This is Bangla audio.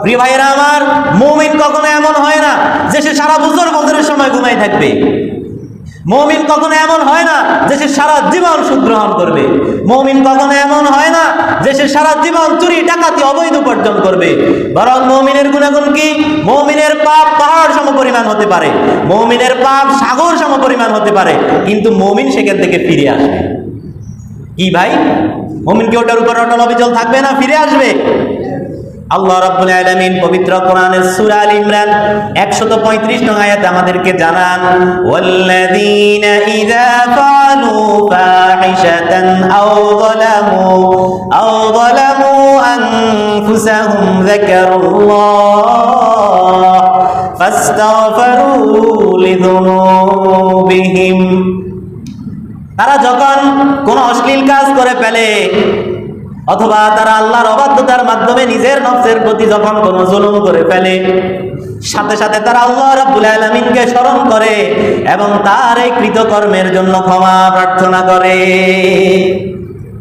প্রিয় ভাইয়েরা আমার, মুমিন কখনো এমন হয় না যে সে সারা বছরের সময় ঘুমাই থাকবে। মুমিন কখনো এমন হয় না যে সে সারা জীবন সুদ গ্রহণ করবে। মুমিন কখনো এমন হয় না যে সে সারা জীবন চুরি ডাকাতি অবৈধ উপার্জন করবে। বরং মুমিনের গুণাগুণ কি? মুমিনের পাপ পাহাড় সমপরিমাণ হতে পারে, মুমিনের পাপ সাগর সমপরিমাণ হতে পারে, কিন্তু মুমিন সেখান থেকে ফিরে আসবে। কি ভাই, মুমিন কি ওটার উপর অটল অবিচল থাকবে না? ফিরে আসবে। আল্লাহ রাব্বুল আলামিন পবিত্র কোরআনের সূরা আল ইমরান 135 নং আয়াতে আমাদেরকে জানান, ওয়াল্লাযীনা ইযা ফাআলু ফাহিশাতান আও যালামু আনফুসাহুম যাকারুল্লাহ ফাস্তাগফিরু লিযুনুবিহিম। তারা যখন কোন অশ্লীল কাজ করে ফেলে অথবা তারা আল্লাহর অবাধ্যতার মাধ্যমে নিজের নফসের প্রতি যখন কোন জুলুম করে ফেলে, সাথে সাথে তারা আল্লাহ রাব্বুল আলামিনকে স্মরণ করে এবং তার এই কৃতকর্মের জন্য ক্ষমা প্রার্থনা করে।